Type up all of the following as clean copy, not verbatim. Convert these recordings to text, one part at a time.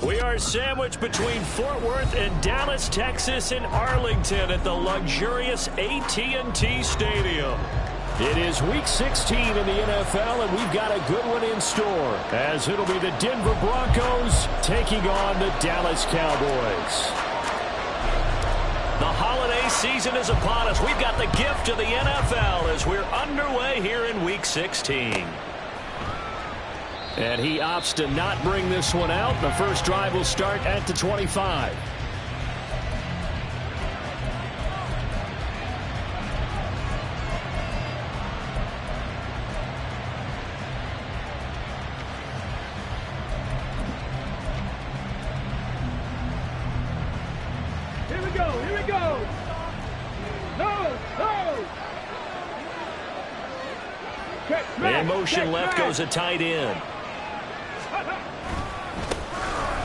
We are sandwiched between Fort Worth and Dallas, Texas, and Arlington at the luxurious AT&T Stadium. It is Week 16 in the NFL, and we've got a good one in store, as it'll be the Denver Broncos taking on the Dallas Cowboys. The holiday season is upon us. We've got the gift of the NFL as we're underway here in Week 16. And he opts to not bring this one out. The first drive will start at the 25. Here we go, here we go. No, no. In motion left goes a tight end.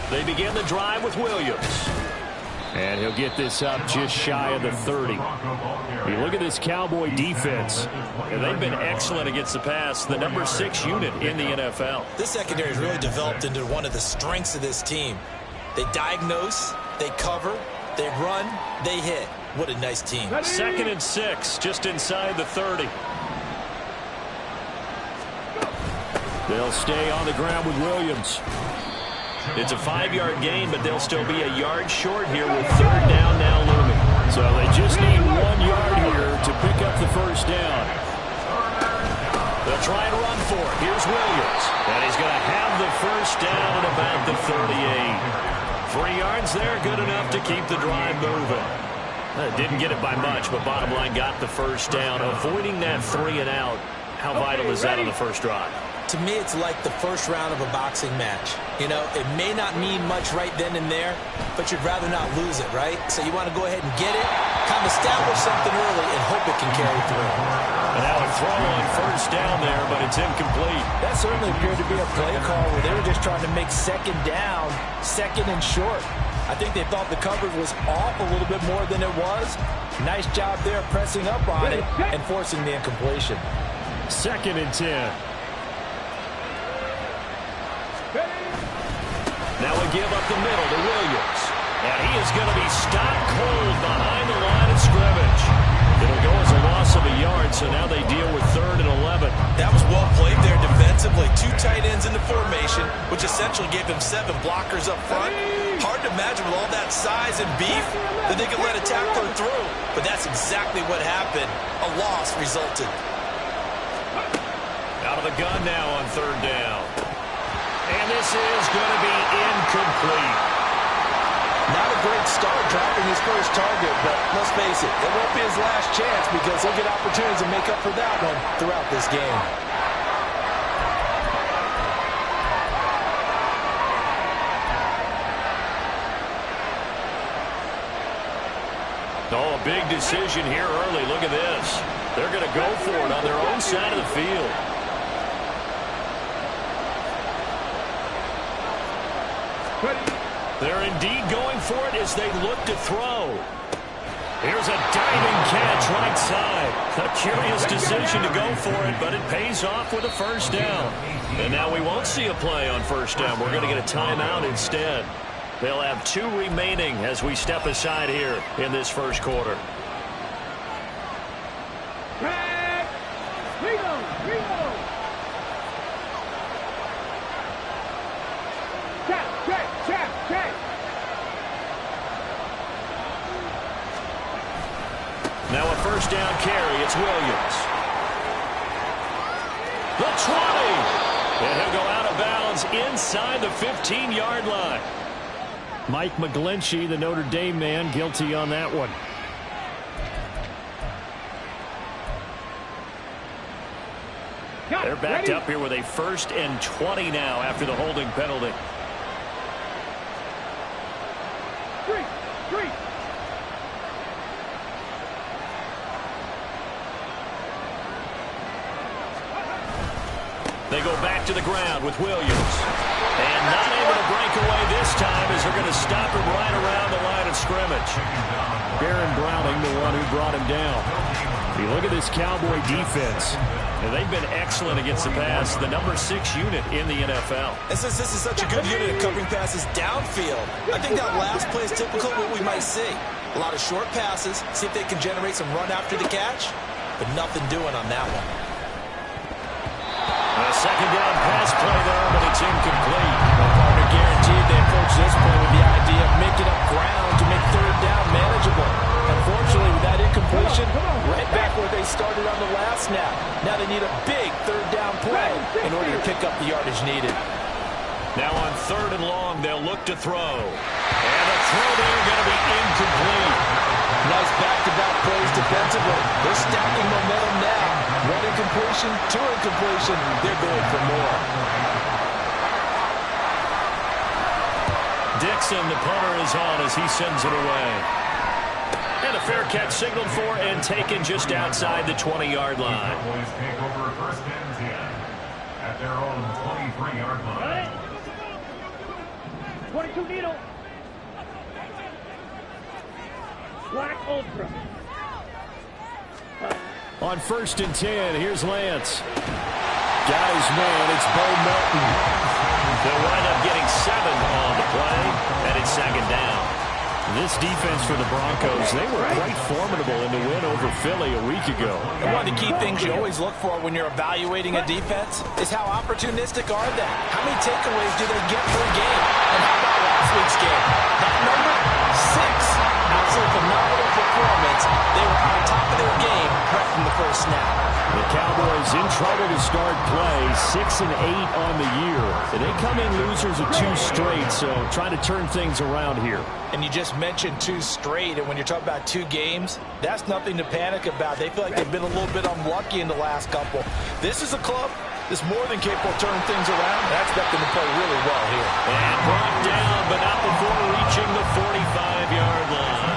They begin the drive with Williams. And he'll get this up just shy of the 30. You look at this Cowboy defense, and they've been excellent against the pass, the number 6 unit in the NFL. This secondary has really developed into one of the strengths of this team. They diagnose, they cover, they run, they hit. What a nice team. 2nd and 6, just inside the 30. They'll stay on the ground with Williams. It's a 5-yard gain, but they'll still be a yard short here with 3rd down now looming. So they just need 1 yard here to pick up the first down. They'll try and run for it. Here's Williams. And he's going to have the first down at about the 38. 3 yards there, good enough to keep the drive moving. Didn't get it by much, but bottom line got the first down. Avoiding that 3 and out. How vital is that on the first drive? To me, it's like the first round of a boxing match. You know, it may not mean much right then and there, but you'd rather not lose it, right? So you want to go ahead and get it, kind of establish something early, and hope it can carry through. And now a throw on first down there, but it's incomplete. That certainly appeared to be a play call where they were just trying to make 2nd down, 2nd and short. I think they thought the coverage was off a little bit more than it was. Nice job there pressing up on it and forcing the incompletion. 2nd and 10. Now we give up the middle to Williams. And he is going to be stopped cold behind the line of scrimmage. It'll go as a loss of a yard, so now they deal with 3rd and 11. That was well played there defensively. 2 tight ends in the formation, which essentially gave them 7 blockers up front. Hard to imagine with all that size and beef that they could let a tackler through. But that's exactly what happened. A loss resulted. Out of the gun now on 3rd down. And this is going to be incomplete. Not a great start dropping his first target, but let's face it, it won't be his last chance because he'll get opportunities to make up for that one throughout this game. Oh, a big decision here early. Look at this. They're going to go for it on their own side of the field. They're indeed going for it as they look to throw. Here's a diving catch right side. A curious decision to go for it, but it pays off with a first down. And now we won't see a play on first down. We're going to get a timeout instead. They'll have 2 remaining as we step aside here in this first quarter. Now a first down carry. It's Williams. The 20. And he'll go out of bounds inside the 15-yard line. Mike McGlinchey, the Notre Dame man, guilty on that one. They're backed up here with a 1st and 20 now after the holding penalty. Three. They go back to the ground with Williams. And not able to break away this time as they're going to stop him right around the line of scrimmage. Baron Browning, the one who brought him down. You look at this Cowboy defense. And they've been excellent against the pass, the number 6 unit in the NFL. And since this is such a good unit at covering passes downfield, I think that last play is typical of what we might see. A lot of short passes, see if they can generate some run after the catch, but nothing doing on that one. A second down pass play there, but it's incomplete. Well, partner, guaranteed they approach this play with the idea of making up ground to make third down manageable. Unfortunately, with that incompletion, right back where they started on the last snap. Now they need a big third down play in order to pick up the yardage needed. Now on 3rd and long, they'll look to throw. And the throw there going to be incomplete. Nice back-to-back plays defensively. They're stacking momentum now. One incompletion, 2 incompletion. They're going for more. Dixon, the punter, is on as he sends it away. And a fair catch signaled for and taken just outside the 20-yard line. Cowboys take over 1st and 10 at their own 23-yard line. 22 needle. Black Ultra. On 1st and 10, here's Lance. Got his man, it's Bo Melton. They'll wind up getting 7 on the play, and it's 2nd down. This defense for the Broncos, they were quite formidable in the win over Philly a week ago. And one of the key things you always look for when you're evaluating a defense is how opportunistic are they? How many takeaways do they get per game? And how about last week's game? That number, 6. Absolutely phenomenal performance. They were on top of their game right from the first snap. The Cowboys in trouble to start play, 6 and 8 on the year. And they come in losers of 2 straight, so trying to turn things around here. And you just mentioned 2 straight, and when you're talking about 2 games, that's nothing to panic about. They feel like they've been a little bit unlucky in the last couple. This is a club that's more than capable of turning things around, and I expect them to play really well here. And brought down, but not before reaching the 45-yard line.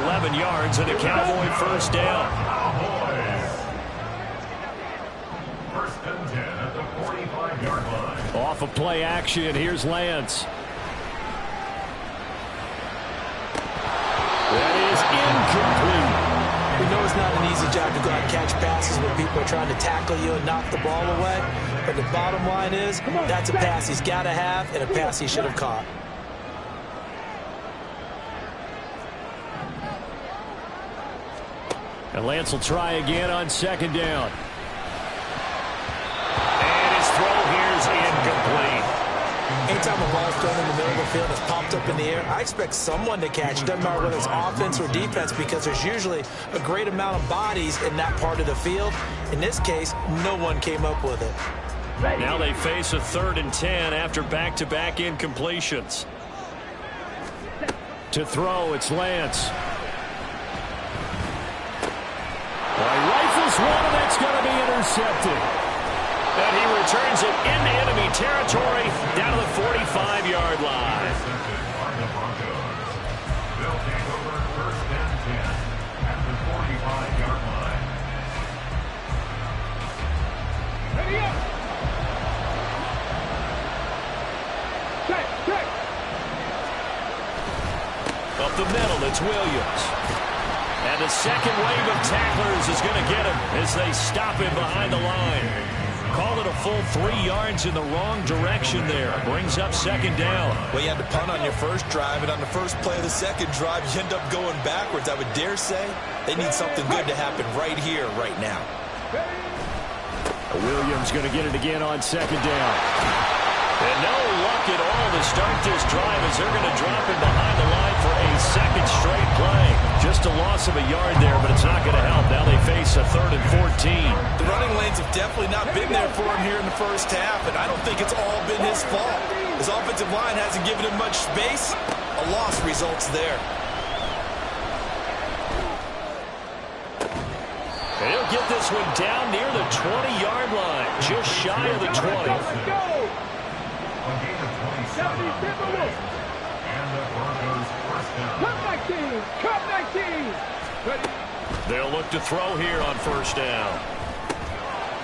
11 yards and a Cowboy 1st down. 1st and 10 at the 45-yard line. Off of play action, here's Lance. That is incomplete. We know it's not an easy job to go out and catch passes when people are trying to tackle you and knock the ball away. But the bottom line is, that's a pass he's got to have and a pass he should have caught. And Lance will try again on 2nd down. And his throw here is incomplete. Anytime a ball is thrown in the middle of the field that's popped up in the air, I expect someone to catch. Doesn't matter whether it's offense or defense, because there's usually a great amount of bodies in that part of the field. In this case, no one came up with it. Now they face a 3rd and 10 after back-to-back incompletions. To throw, it's Lance. Rifles one, and that's going to be intercepted. And he returns it into enemy territory down to the 45-yard line. They'll take over 1st and 10 at the 45-yard line. Ready up. Check. Up the middle, it's Williams. And the second wave of tacklers is going to get him as they stop him behind the line. Call it a full 3 yards in the wrong direction there. Brings up 2nd down. Well, you had to punt on your first drive, and on the first play of the second drive, you end up going backwards. I would dare say they need something good to happen right here, right now. Williams going to get it again on 2nd down. And no luck at all to start this drive as they're going to drop him behind the line for a 2nd straight play. Just a loss of a yard there, but it's not going to help. Now they face a 3rd and 14. The running lanes have definitely not been there for him here in the first half, and I don't think it's all been his fault. His offensive line hasn't given him much space. A loss results there. And he'll get this one down near the 20-yard line, just shy of the 20. Let's go. A gain of 27. And the Broncos 1st down. Cut 19. Ready. They'll look to throw here on 1st down.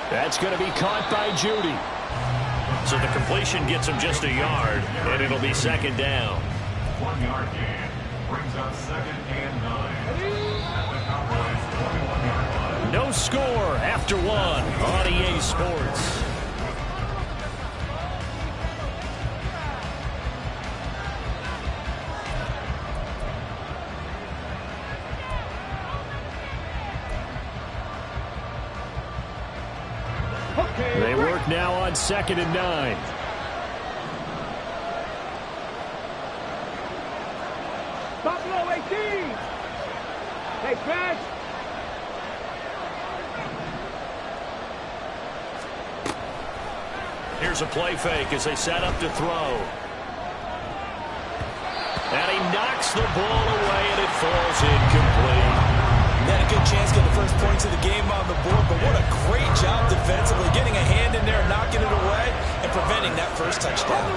That's going to be caught by Judy. So the completion gets him just a yard, and it'll be 2nd down. 1-yard gain brings up 2nd and 9 at the Cowboys' 21-yard No score after one on EA Sports. They work now on 2nd and 9. Buffalo 18. Hey, Crash. Here's a play fake as they set up to throw. And he knocks the ball away, and it falls incomplete. They had a good chance to get the first points of the game on the board, but what a great job defensively, getting a hand in there, knocking it away, and preventing that first touchdown.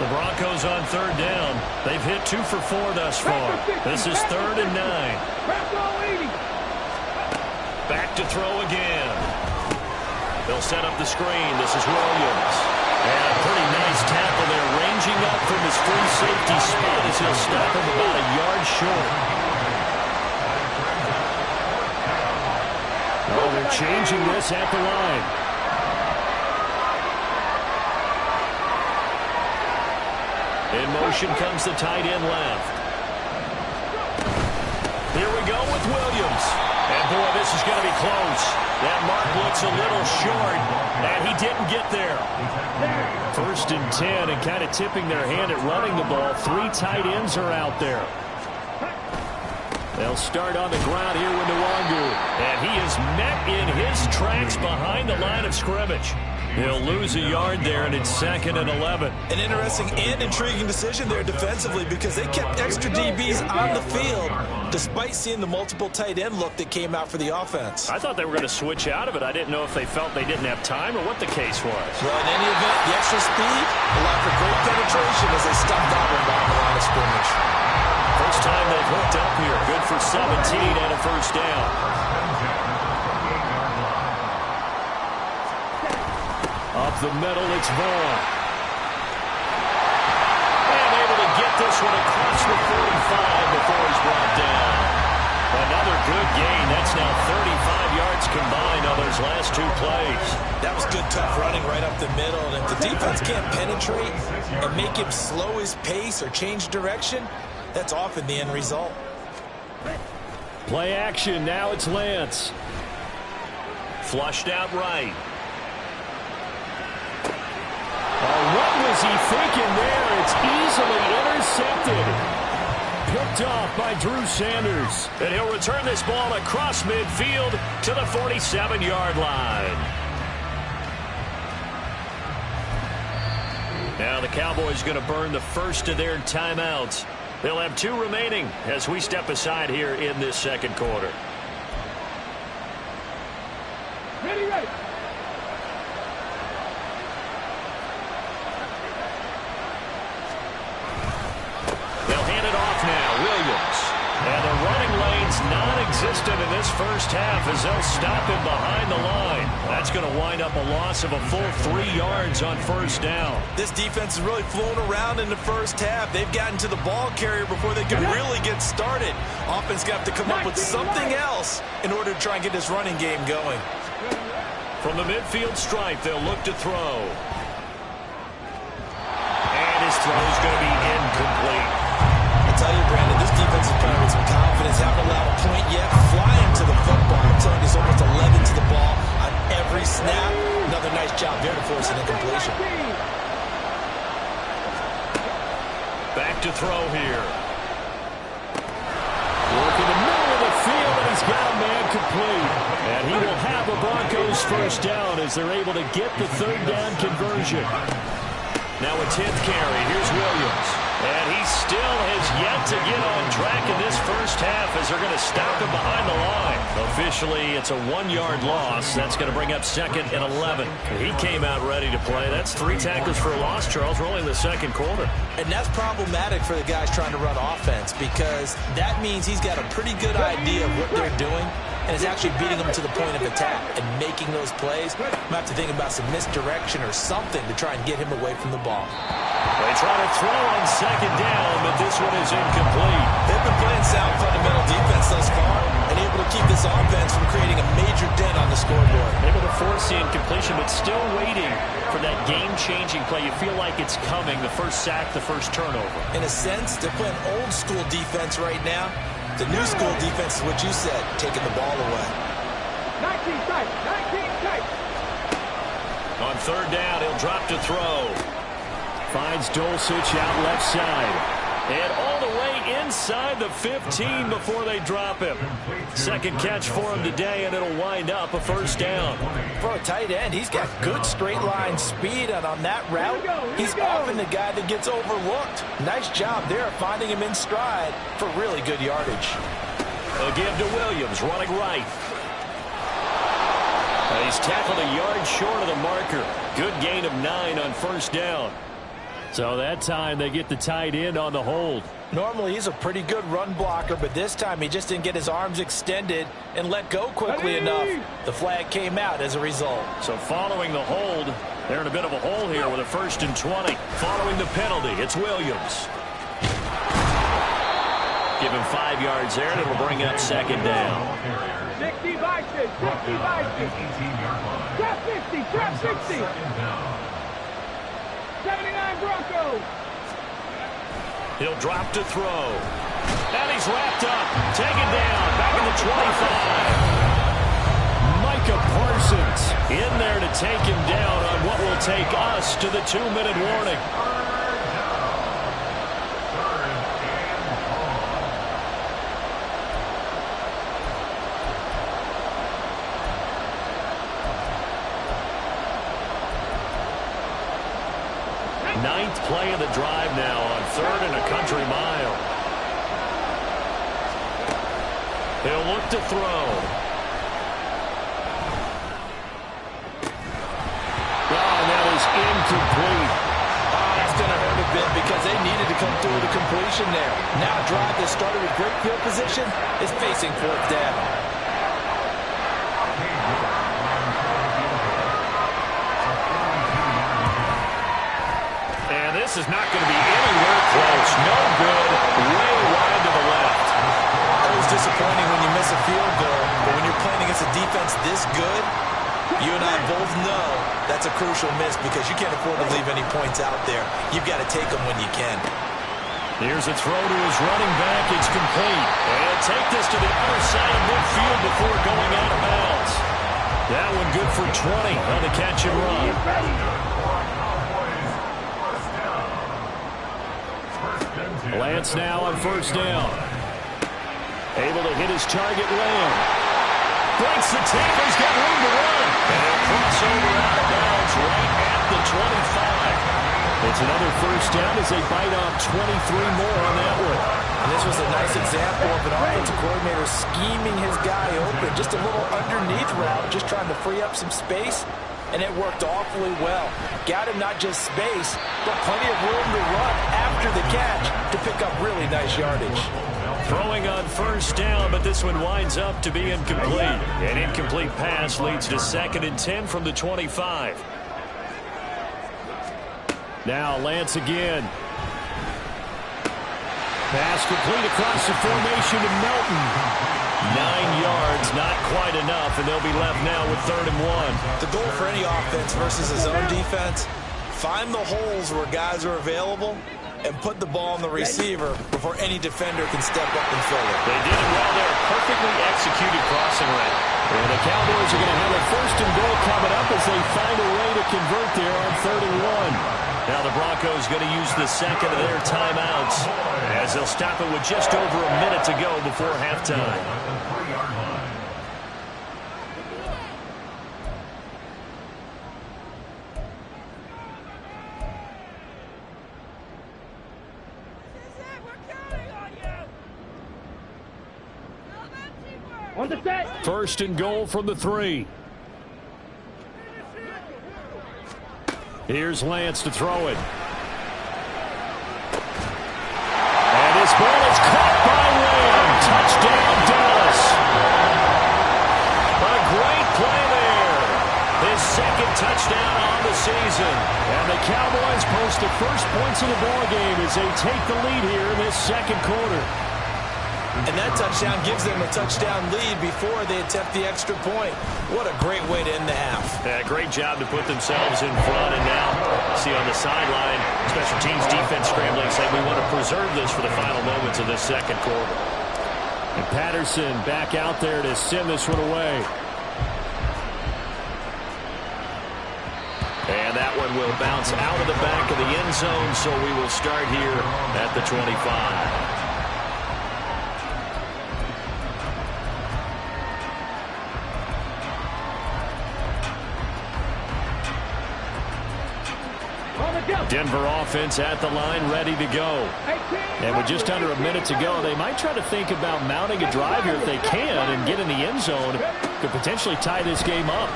The Broncos on 3rd down. They've hit 2 for 4 thus far. This is 3rd and 9. Back to throw again. They'll set up the screen. This is Williams. And a pretty nice tackle there, ranging up from his free safety spot as he'll stop him about a yard short. Oh, they're changing this at the line. In motion comes the tight end left. Here we go with Williams. And boy, this is going to be close. That mark looks a little short, and he didn't get there. 1st and 10, and kind of tipping their hand at running the ball. 3 tight ends are out there. They'll start on the ground here with Nwangu. And he is met in his tracks behind the line of scrimmage. He'll lose a yard there, and it's 2nd and 11. An interesting and intriguing decision there defensively because they kept extra DBs on the field despite seeing the multiple tight end look that came out for the offense. I thought they were going to switch out of it. I didn't know if they felt they didn't have time or what the case was. Well, in any event, the extra speed allowed for great penetration as they stopped Auburn down the line of scrimmage. First time they've hooked up here. Good for 17 and a 1st down. Up the middle, it's Vaughn. And able to get this one across the 45 before he's brought down. Another good gain. That's now 35 yards combined on those last 2 plays. That was good, tough running right up the middle. And if the defense can't penetrate and make him slow his pace or change direction, that's often the end result. Play action. Now it's Lance. Flushed out right. What was he thinking there? It's easily intercepted. Picked off by Drew Sanders. And he'll return this ball across midfield to the 47-yard line. Now the Cowboys going to burn the first of their timeouts. They'll have 2 remaining as we step aside here in this 2nd quarter. Ready, ready. They'll hand it off now. Williams. And the running lane's non-existent in this first half as they'll stop him behind the line. That's going to wind up a loss of a full 3 yards on 1st down. This defense is really flown around in the first half. They've gotten to the ball carrier before they can really get started. Offense got to come up with something else in order to try and get this running game going. From the midfield stripe, they'll look to throw. And his throw is going to be incomplete. I tell you, Brandon, this defense is playing with some confidence. Haven't allowed a point yet. Flying to the football. I'm telling you, it's almost 11 to the ball on every snap. Another nice job there to force an incompletion. Back to throw here. Work in the middle of the field, and he's got a man complete. And he will have a Broncos 1st down as they're able to get the 3rd down conversion. Now a 10th carry. Here's Williams. And he still has yet to get on track in this first half as they're going to stop him behind the line. Officially, it's a 1-yard loss. That's going to bring up 2nd and 11. He came out ready to play. That's 3 tackles for a loss, Charles. We're only in the 2nd quarter. And that's problematic for the guys trying to run offense because that means he's got a pretty good idea of what they're doing and is actually beating them to the point of attack and making those plays. Might have to think about some misdirection or something to try and get him away from the ball. They try to throw on 2nd down, but this one is incomplete. They've been playing sound fundamental defense thus far and able to keep this offense from creating a major dent on the scoreboard. Able to force the incompletion, but still waiting for that game-changing play. You feel like it's coming, the first sack, the first turnover. In a sense, they're playing old-school defense right now. The new-school defense is what you said, taking the ball away. 19 tight, 19 tight. On third down, he'll drop to throw. Finds Dulcich out left side. And all the way inside the 15 before they drop him. Second catch for him today, and it'll wind up a first down. For a tight end, he's got good straight line speed, and on that route, he's often the guy that gets overlooked. Nice job there finding him in stride for really good yardage. A give to Williams, running right. He's tackled a yard short of the marker. Good gain of 9 on first down. So that time they get the tight end on the hold. Normally he's a pretty good run blocker, but this time he just didn't get his arms extended and let go quickly enough. The flag came out as a result. So following the hold, they're in a bit of a hole here with a 1st and 20. Following the penalty, it's Williams. Give him 5 yards there, and it'll bring up second down. 60 by 6, 60 by 6. Trap 50, trap 60. 79 Broncos. He'll drop to throw. And he's wrapped up. Taken down. Back in the 25. Micah Parsons in there to take him down on what will take us to the 2-minute warning. Ninth play of the drive now on 3rd and a country mile. He'll look to throw. Oh, that is incomplete. That's going to hurt a bit because they needed to come through with a completion there. Now a drive that started with great field position is facing 4th down. This is not going to be anywhere close. No good. Way wide to the left. Always disappointing when you miss a field goal, but when you're playing against a defense this good, you and I both know that's a crucial miss because you can't afford to leave any points out there. You've got to take them when you can. Here's a throw to his running back. It's complete. And he'll take this to the other side of midfield before going out of bounds. That one good for 20 on the catch and run. Lance now on first down. Able to hit his target, Lamb. Breaks the tackle, he's got room to run. And he'll cross over out of bounds right at the 25. It's another first down as they bite off 23 more on that one. And this was a nice example of an offensive coordinator scheming his guy open. Just a little underneath route, just trying to free up some space. And it worked awfully well. Got him not just space, but plenty of room to run after the catch to pick up really nice yardage. Throwing on first down, but this one winds up to be incomplete. An incomplete pass leads to 2nd and 10 from the 25. Now Lance again. Pass complete across the formation to Melton. 9 yards, not quite enough, and they'll be left now with 3rd and 1. The goal for any offense versus his own defense, find the holes where guys are available and put the ball on the receiver before any defender can step up and fill it. They did it well there. Perfectly executed crossing route. And the Cowboys are going to have a 1st and goal coming up as they find a way to convert there on 3rd and 1. Now the Broncos going to use the second of their timeouts as they'll stop it with just over a minute to go before halftime. On the set. 1st and goal from the 3. Here's Lance to throw it. And this ball is caught by Lamb. Touchdown, Dallas. A great play there. His 2nd touchdown on the season. And the Cowboys post the first points of the ball game as they take the lead here in this 2nd quarter. And that touchdown gives them a touchdown lead before they attempt the extra point. What a great way to end the half. Yeah, great job to put themselves in front. And now, see on the sideline, special teams defense scrambling, saying we want to preserve this for the final moments of this second quarter. And Patterson back out there to send this one away. And that one will bounce out of the back of the end zone, so we will start here at the 25. Denver offense at the line, ready to go. And with just under a minute to go, they might try to think about mounting a drive here if they can and get in the end zone. Could potentially tie this game up.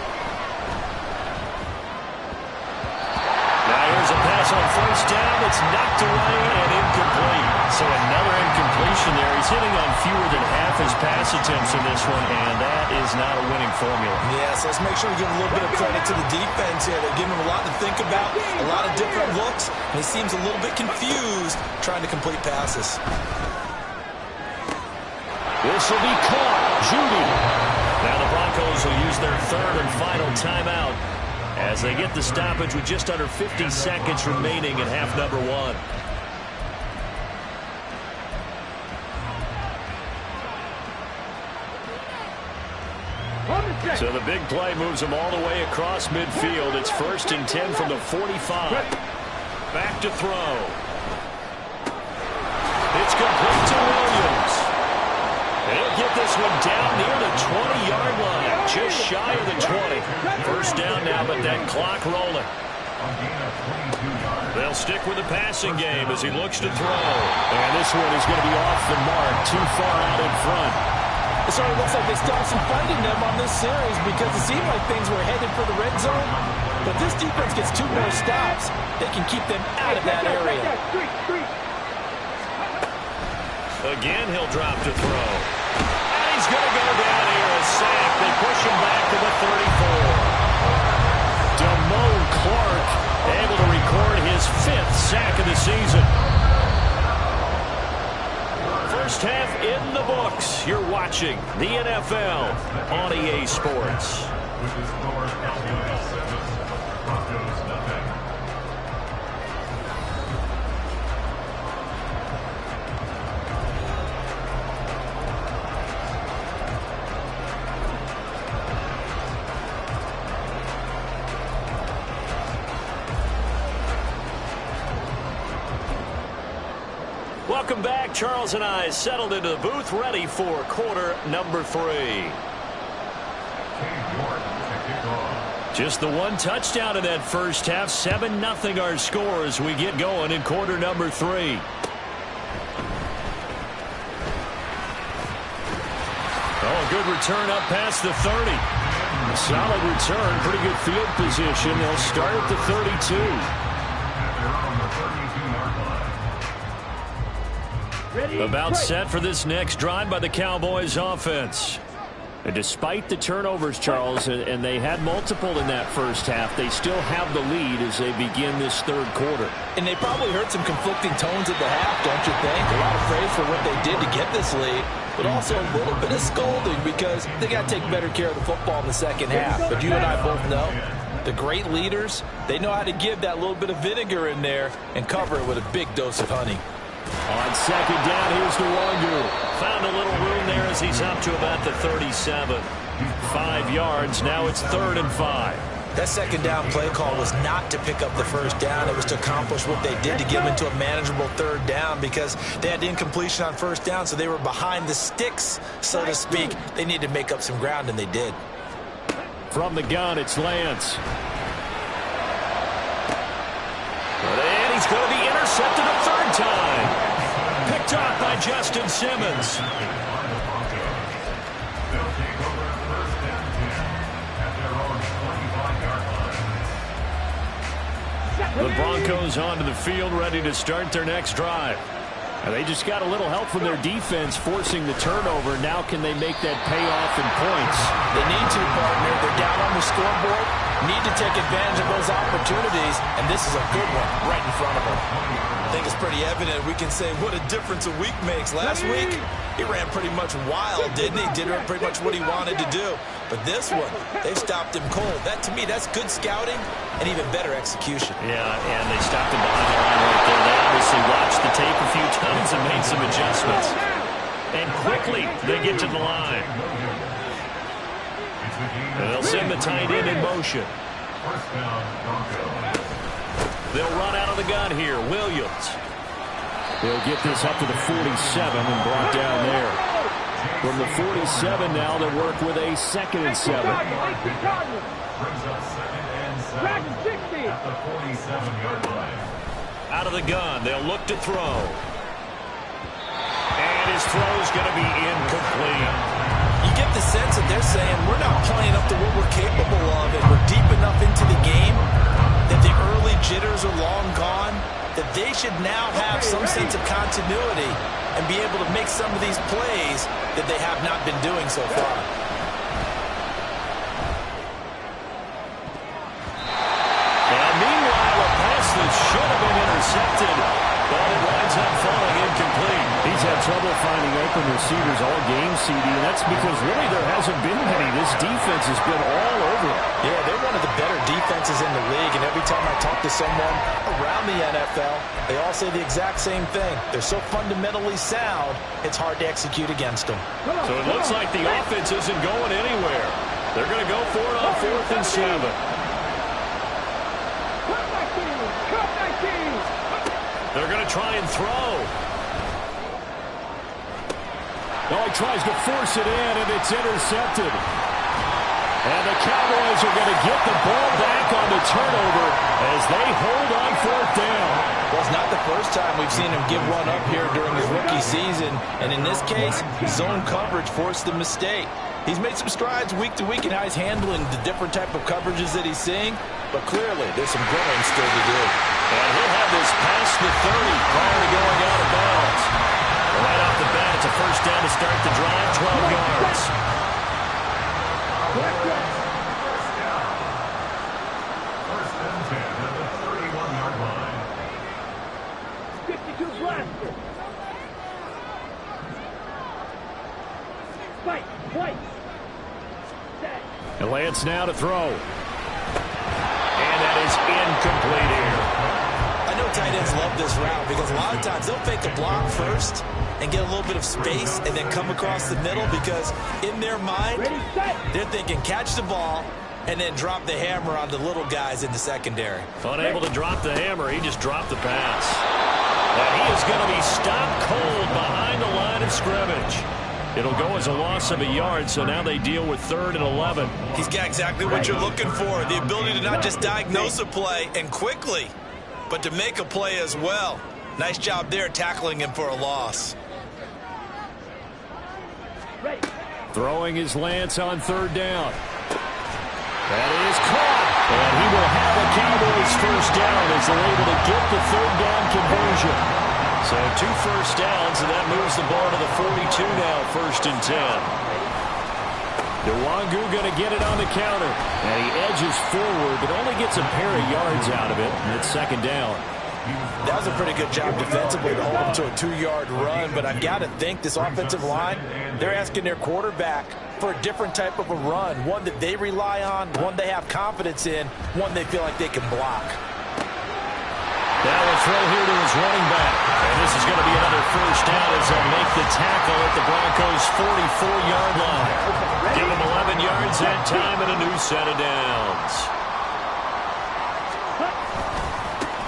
Now here's a pass on first down. It's knocked away and incomplete. So another incompletion there. He's hitting on fewer than half his pass attempts in this one, and that is not a winning formula. Yeah, so let's make sure we give a little bit of credit to the defense here. They're giving him a lot to think about, a lot of different looks, and he seems a little bit confused trying to complete passes. This will be caught. Judy. Now the Broncos will use their third and final timeout as they get the stoppage with just under 50 seconds remaining in half number one. So the big play moves them all the way across midfield. It's 1st and 10 from the 45. Back to throw. It's complete to Williams. He'll get this one down near the 20-yard line, just shy of the 20. First down now, but that clock rolling. They'll stick with the passing game as he looks to throw. And this one is going to be off the mark, too far out in front. It sort of looks like they still have some fight in them on this series because it seemed like things were headed for the red zone. But this defense gets 2 more stops. They can keep them out of that area. Again, he'll drop to throw. And he's going to go down here, a sack. They push him back to the 34. Damone Clark able to record his 5th sack of the season. First half in the books. You're watching the NFL on EA Sports. Welcome back. Charles and I settled into the booth, ready for quarter number 3. Just the one touchdown in that first half. 7-0 our score as we get going in quarter number 3. Oh, good return up past the 30. A solid return, pretty good field position. They'll start at the 32. About set for this next drive by the Cowboys offense. And despite the turnovers, Charles, and they had multiple in that first half, they still have the lead as they begin this third quarter. And they probably heard some conflicting tones at the half, don't you think? A lot of praise for what they did to get this lead, but also a little bit of scolding because they got to take better care of the football in the second half. But you and I both know the great leaders, they know how to give that little bit of vinegar in there and cover it with a big dose of honey. On second down, here's Nwangu. Found a little room there as he's up to about the 37. 5 yards. Now it's 3rd and 5. That second down play call was not to pick up the first down. It was to accomplish what they did to get them into a manageable 3rd down because they had incompletion on first down, so they were behind the sticks, so to speak. They needed to make up some ground, and they did. From the gun, it's Lance. And he's going to be intercepted a 3rd time. Picked up by Justin Simmons. The Broncos onto the field, ready to start their next drive. And they just got a little help from their defense forcing the turnover. Now can they make that pay off in points? They need to, partner. They're down on the scoreboard. Need to take advantage of those opportunities, and this is a good one right in front of them. I think it's pretty evident we can say what a difference a week makes. Last week, he ran pretty much wild, didn't he? Did pretty much what he wanted to do. But this one, they've stopped him cold. That, to me, that's good scouting and even better execution. Yeah, and they stopped him behind the line right there. They obviously watched the tape a few times and made some adjustments. And quickly, they get to the line. They'll send the tight end in motion. They'll run out of the gun here. Williams. They'll get this up to the 47 and brought down there. From the 47 now, they work with a 2nd and 7. Brings up 2nd and 7 at the 47-yard line. Out of the gun, they'll look to throw. And his throw's going to be incomplete. You get the sense that they're saying we're not playing up to what we're capable of, and we're deep enough into the game that the early jitters are long gone, that they should now have some sense of continuity and be able to make some of these plays that they have not been doing so far. And meanwhile, a pass that should have been intercepted, but it winds up falling incomplete. He's had trouble finding open receivers all game, CD, and that's because really there hasn't been many. This defense has been all over it. Yeah, they're one of the better defenses in the league, and every time I talk to someone around the NFL, they all say the exact same thing. They're so fundamentally sound, it's hard to execute against them. So it looks like the offense isn't going anywhere. They're going to go for it on 4th and 7. They're going to try and throw. Oh, he tries to force it in, and it's intercepted. And the Cowboys are going to get the ball back on the turnover as they hold on 4th down. Well, it's not the first time we've seen him give one up here during his rookie season. And in this case, zone coverage forced the mistake. He's made some strides week to week in how he's handling the different type of coverages that he's seeing. But clearly, there's some growing still to do. And he'll have this past the 30 prior to going out of bounds. Right off the bat, it's a first down to start the drive, 12 yards. First down. 1st and 10 at the 31-yard line. 52 blaster. Fight. And Lance now to throw. And that is incomplete here. I know tight ends love this route because a lot of times they'll fake a block first and get a little bit of space and then come across the middle because in their mind, they're thinking catch the ball and then drop the hammer on the little guys in the secondary. Unable to drop the hammer, he just dropped the pass. And he is going to be stopped cold behind the line of scrimmage. It'll go as a loss of a yard, so now they deal with 3rd and 11. He's got exactly what you're looking for, the ability to not just diagnose a play and quickly, but to make a play as well. Nice job there tackling him for a loss. Throwing his Lance on 3rd down. That is caught. And he will have a Cowboys first down as they're able to get the 3rd down conversion. So 2 first downs, and that moves the ball to the 42 now, 1st and 10. Nwangu going to get it on the counter. And he edges forward, but only gets a pair of yards out of it, and it's 2nd down. That was a pretty good job defensively to hold him to a 2-yard run, but I've got to think this offensive line, they're asking their quarterback for a different type of a run, one that they rely on, one they have confidence in, one they feel like they can block. Now a throw here to his running back. And this is going to be another first down as they'll make the tackle at the Broncos' 44-yard line. Give him 11 yards that time and a new set of downs.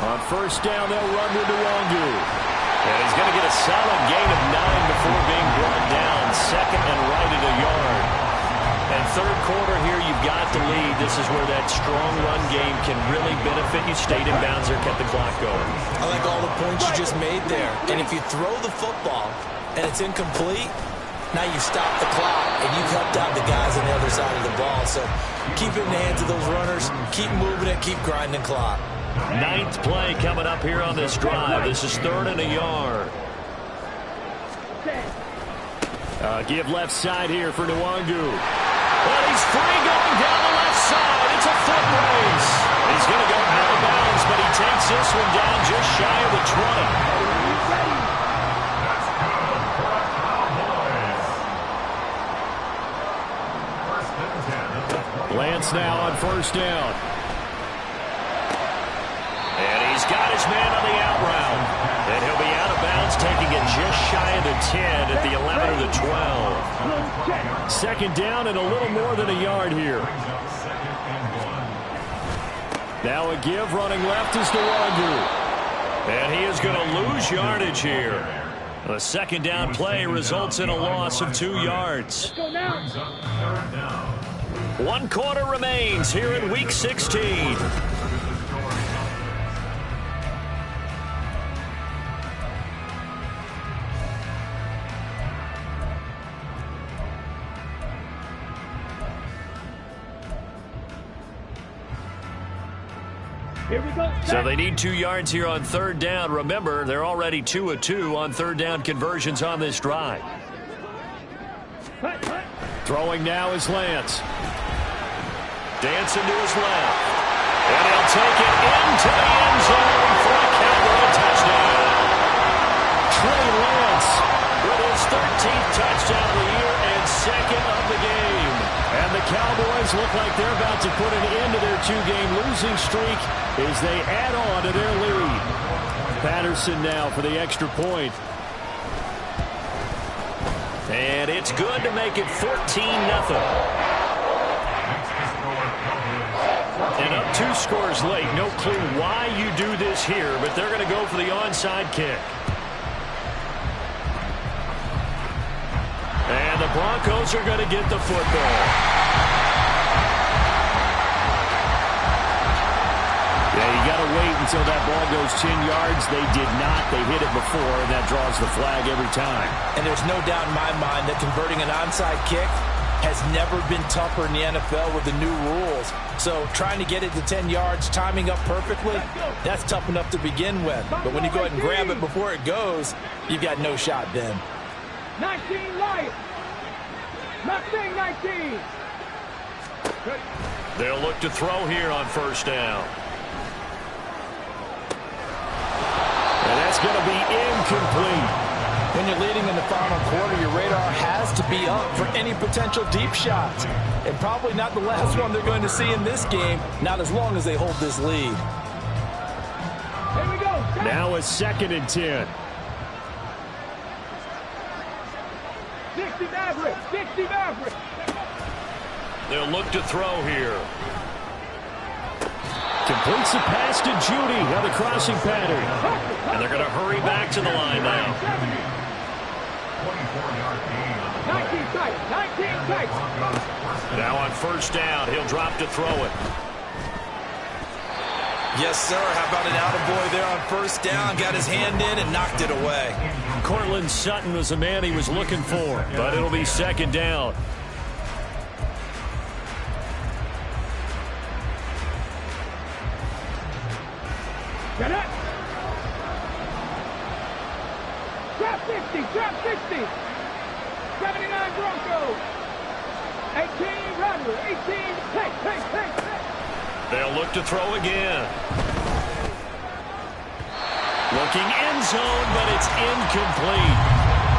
On first down, they'll run to Nwangu. And he's going to get a solid gain of 9 before being brought down. 2nd and right at a yard. And 3rd quarter here, you've got the lead. This is where that strong run game can really benefit you. Stayed in bounds or kept the clock going. I like all the points you just made there. And if you throw the football and it's incomplete, now you stop the clock and you cut down the guys on the other side of the ball. So keep it in the hands of those runners. Keep moving it. Keep grinding clock. 9th play coming up here on this drive. This is 3rd and a yard. Give left side here for Nwangu. Well, he's free going down the left side. It's a foot race. He's going to go out of bounds, but he takes this one down just shy of the 20. Lance now on first down. And he's got his man on the out route. And he'll be out of bounds, taking it just shy of the 10 at the 11 or the 12. Second down and a little more than a yard here. Now a give, running left is DeWandu. And he is going to lose yardage here. A second down play results in a loss of 2 yards. 1 quarter remains here in Week 16. Here we go. So they need 2 yards here on third down. Remember, they're already 2 of 2 on third down conversions on this drive. Throwing now is Lance. Dancing to his left. And he'll take it into the end zone for a Cowboy touchdown. Trey Lance with his 13th touchdown of the year and second of the game. And the Cowboys look like they're about to put an end to their 2-game losing streak as they add on to their lead. Patterson now for the extra point. And it's good to make it 14-0. And up 2 scores late. No clue why you do this here, but they're going to go for the onside kick. And the Broncos are going to get the football. Yeah, you got to wait until that ball goes 10 yards. They did not. They hit it before, and that draws the flag every time. And there's no doubt in my mind that converting an onside kick has never been tougher in the NFL with the new rules. So trying to get it to 10 yards, timing up perfectly, that's tough enough to begin with. But when you go ahead and grab it before it goes, you've got no shot then. 19 Lions. Mustang 19. They'll look to throw here on first down. And that's going to be incomplete. When you're leading in the final quarter, your radar has to be up for any potential deep shots. And probably not the last one they're going to see in this game, not as long as they hold this lead. Here we go. Now a 2nd and 10. 60 Maverick. 60 Maverick. They'll look to throw here. Completes the pass to Judy on the crossing pattern. And they're going to hurry back to the line now. 19 tight. 19 tight. Now on first down, he'll drop to throw it. Yes, sir. How about an attaboy there on first down? Got his hand in and knocked it away. Cortland Sutton was the man he was looking for, but it'll be second down. Get it. Trap 60. Trap 60. 79 Broncos. 18 Rattler. 18 take. They'll look to throw again. Looking end zone, but it's incomplete.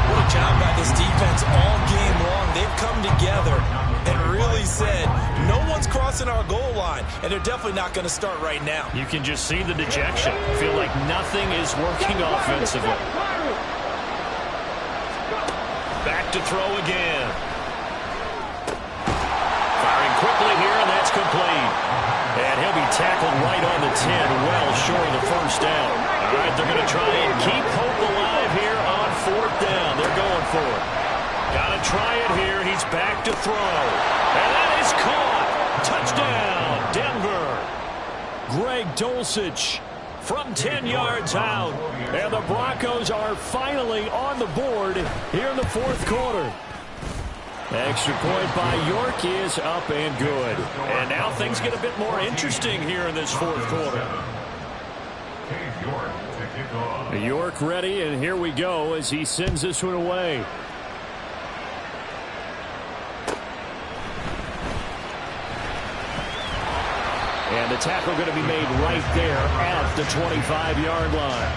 What a job by this defense all game long. They've come together and really said, no one's crossing our goal line, and they're definitely not going to start right now. You can just see the dejection. Feel like nothing is working offensively. Back to throw again. Firing quickly here, and that's complete. And he'll be tackled right on the 10, well short of the first down. All right, they're going to try and keep hope alive here on fourth down. They're going for it. Got to try it here. He's back to throw. And that is caught. Touchdown, Denver. Greg Dulcich from 10 yards out. And the Broncos are finally on the board here in the fourth quarter. Extra point by York is up and good. And now things get a bit more interesting here in this fourth quarter. York ready, and here we go as he sends this one away. the tackle going to be made right there at the 25-yard line.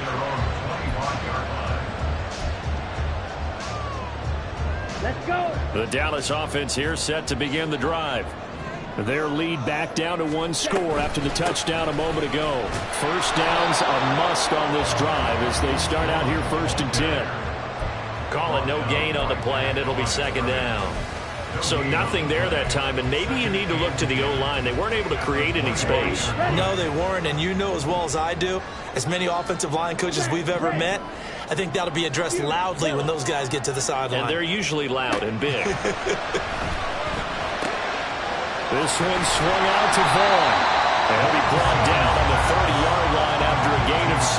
Let's go. The Dallas offense here set to begin the drive. Their lead back down to one score after the touchdown a moment ago. First down's a must on this drive as they start out here 1st and 10. Call it no gain on the play, and it'll be 2nd down. So nothing there that time, and maybe you need to look to the O-line. They weren't able to create any space. No, they weren't, and you know as well as I do, as many offensive line coaches we've ever met, I think that'll be addressed loudly when those guys get to the sideline. And they're usually loud and big. This one swung out to Vaughn. And he'll be brought down on the 30-yard line after a gain of 6.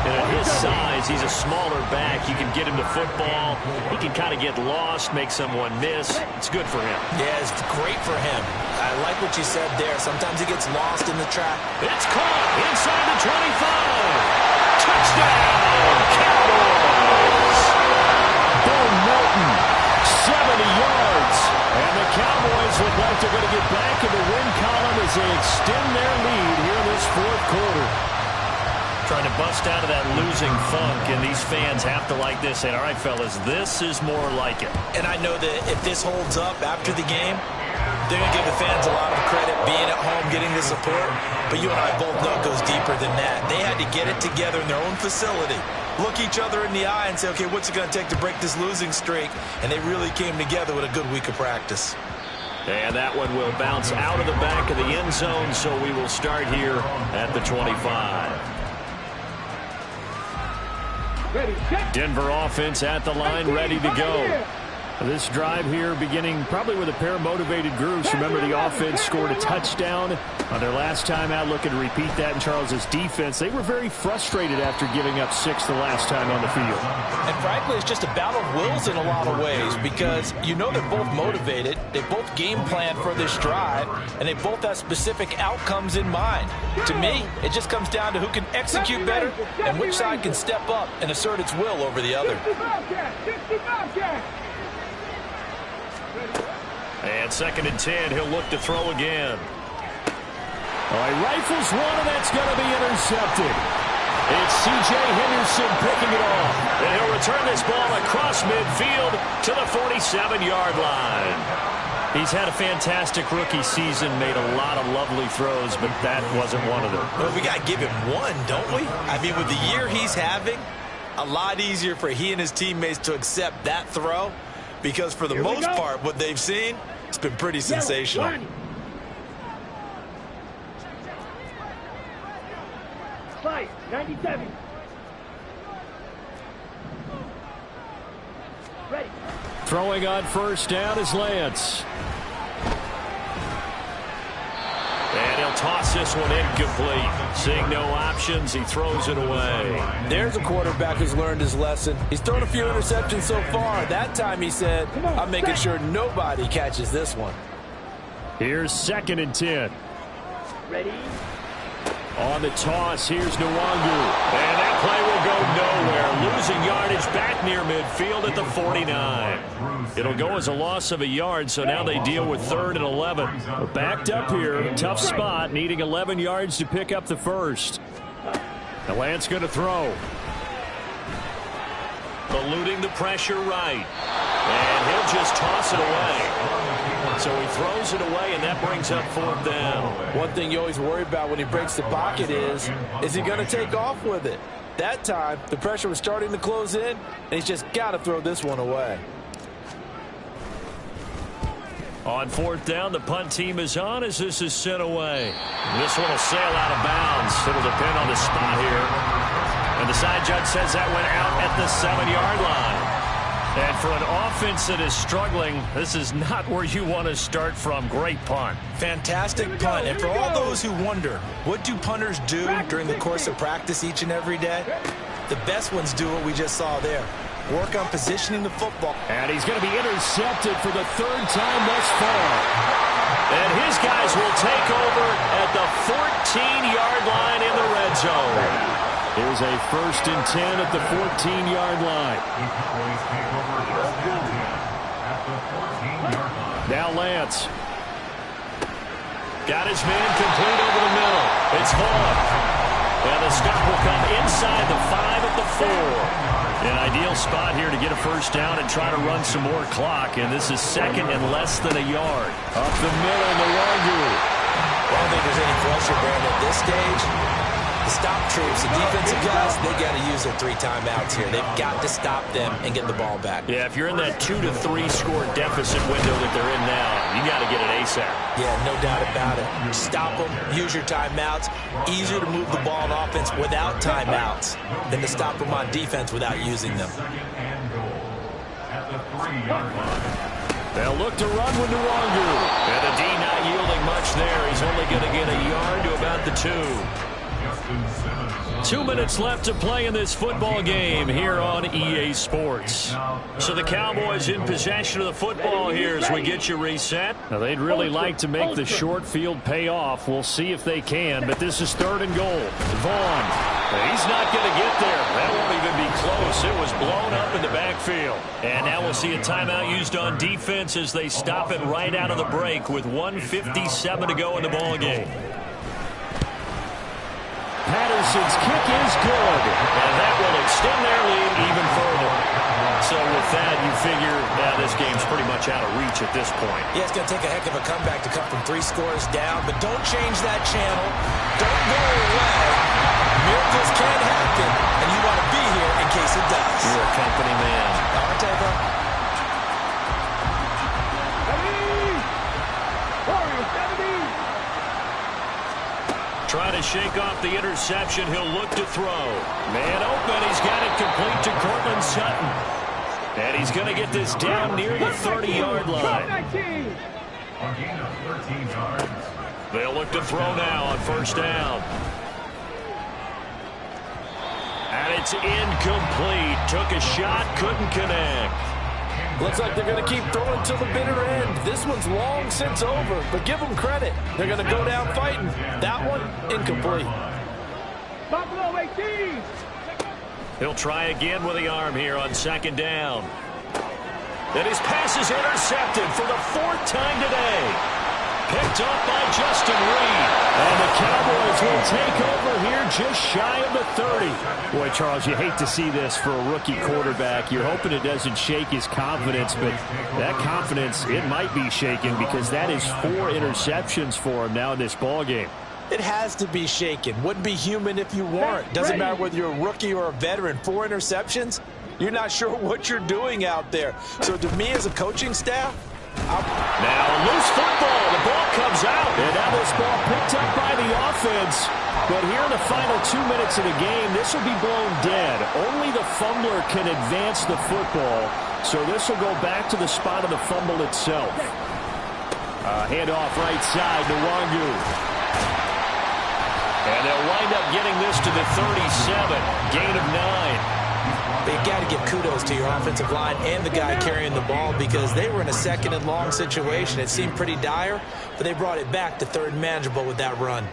And at his size, he's a smaller back. You can get him to football. He can kind of get lost, make someone miss. It's good for him. Yeah, it's great for him. I like what you said there. Sometimes he gets lost in the trap. It's caught inside the 25. Touchdown, Cowboys. Bo Melton, 70 yards. And the Cowboys look like they're going to get back in the win column as they extend their lead here in this 4th quarter. Trying to bust out of that losing funk, and these fans have to like this. And all right, fellas, this is more like it. And I know that if this holds up after the game, they're going to give the fans a lot of credit being at home, getting the support. But you and I both know it goes deeper than that. They had to get it together in their own facility, look each other in the eye and say, okay, what's it going to take to break this losing streak? And they really came together with a good week of practice. And that one will bounce out of the back of the end zone, so we will start here at the 25. Denver offense at the line, ready to go. This drive here beginning probably with a pair of motivated groups. Remember, the offense scored a touchdown on their last time out, looking to repeat that in Charles's defense. They were very frustrated after giving up 6 the last time on the field. And frankly, it's just a battle of wills in a lot of ways because you know they're both motivated. They both game plan for this drive, and they both have specific outcomes in mind. To me, it just comes down to who can execute better and which side can step up and assert its will over the other. And 2nd and 10, he'll look to throw again. All right, rifles one, and that's going to be intercepted. It's C.J. Henderson picking it off. And he'll return this ball across midfield to the 47-yard line. He's had a fantastic rookie season, made a lot of lovely throws, but that wasn't one of them. Well, we got to give him one, don't we? I mean, with the year he's having, a lot easier for he and his teammates to accept that throw. Because for the most part, what they've seen, it's been pretty sensational. Five, 97. Ready. Throwing on 1st down is Lance. And he'll toss this one incomplete. Seeing no options, he throws it away. There's a quarterback who's learned his lesson. He's thrown a few interceptions so far. That time he said, I'm making sure nobody catches this one. Here's 2nd and 10. Ready. On the toss, here's Nwangu. And that play will go nowhere. Losing yardage back near midfield at the 49. It'll go as a loss of a yard, so now they deal with 3rd and 11. Backed up here, tough spot, needing 11 yards to pick up the first. Now Lance going to throw. Eluding the pressure right. And he'll just toss it away. So he throws it away, and that brings up 4th down. One thing you always worry about when he breaks the pocket is he going to take off with it? That time, the pressure was starting to close in, and he's just got to throw this one away. On 4th down, the punt team is on as this is sent away. This one will sail out of bounds. It'll depend on the spot here. And the side judge says that went out at the 7-yard line. And for an offense that is struggling, this is not where you want to start from. Great punt. Fantastic punt. And for all those who wonder, what do punters do during the course of practice each and every day? The best ones do what we just saw there. Work on positioning the football. And he's going to be intercepted for the 3rd time thus far. And his guys will take over at the 14-yard line in the red zone. Here's a 1st and 10 at the 14-yard line. Now Lance. Got his man complete over the middle. It's Vaughn. And the stop will come inside the 5 at the 4. An ideal spot here to get a first down and try to run some more clock. And this is second and less than a yard. Up the middle, Nwangu. I don't think there's any question, Brandon, at this stage. The stop troops, the defensive guys, they got to use their 3 timeouts here. They've got to stop them and get the ball back. Yeah, if you're in that 2 to 3 score deficit window that they're in now, you got to get it ASAP. Yeah, no doubt about it. Stop them, use your timeouts. Easier to move the ball on offense without timeouts than to stop them on defense without using them. They'll look to run with Nwangu. And the D not yielding much there. He's only going to get a yard to about the 2. 2 minutes left to play in this football game here on EA Sports. So the Cowboys in possession of the football here as we get you reset. Now they'd really like to make the short field pay off. We'll see if they can, but this is 3rd and goal. Vaughn, he's not going to get there. That won't even be close. It was blown up in the backfield. And now we'll see a timeout used on defense as they stop it right out of the break with 1:57 to go in the ball game. Patterson's kick is good, and that will extend their lead even further. So with that, you figure this game's pretty much out of reach at this point. Yeah, it's going to take a heck of a comeback to come from 3 scores down, but don't change that channel. Don't go away. Miracles can happen, and you want to be here in case it does. You're a company man. All right, Taylor. Trying to shake off the interception. He'll look to throw. Man open. He's got it complete to Cortland Sutton. And he's going to get this down near the 30-yard line. They'll look to throw now on 1st down. And it's incomplete. Took a shot, couldn't connect. Looks like they're going to keep throwing till the bitter end. This one's long since over, but give them credit. They're going to go down fighting. That one, incomplete. Buffalo 18. He'll try again with the arm here on 2nd down. And his pass is intercepted for the 4th time today. Picked up by Justin Reed. And the Cowboys will take over here just shy of the 30. Boy, Charles, you hate to see this for a rookie quarterback. You're hoping it doesn't shake his confidence, but that confidence, it might be shaken because that is 4 interceptions for him now in this ballgame. It has to be shaken. Wouldn't be human if you weren't. Doesn't matter whether you're a rookie or a veteran. 4 interceptions, you're not sure what you're doing out there. So to me as a coaching staff, now loose football. The ball comes out. And now this ball picked up by the offense. But here in the final 2 minutes of the game, this will be blown dead. Only the fumbler can advance the football. So this will go back to the spot of the fumble itself. Handoff right side to Nwangu. And they'll wind up getting this to the 37. Gain of 9. But you got to give kudos to your offensive line and the guy carrying the ball because they were in a 2nd and long situation. It seemed pretty dire, but they brought it back to 3rd and manageable with that run.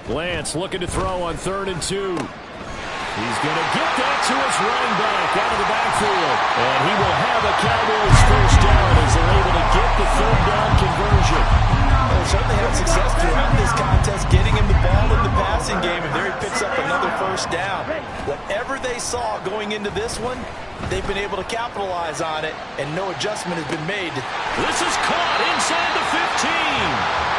Lance looking to throw on 3rd and 2. He's going to get that to his running back out of the backfield. And he will have a Cowboys first down as they're able to get the 3rd down conversion. Well, certainly had success throughout this contest, getting him the ball in the passing game, and there he picks up another first down. Whatever they saw going into this one, they've been able to capitalize on it, and no adjustment has been made. This is caught inside the 15.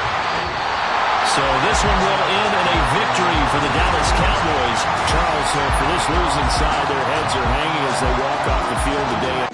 So this one will end in a victory for the Dallas Cowboys. Charles, for this losing side, their heads are hanging as they walk off the field today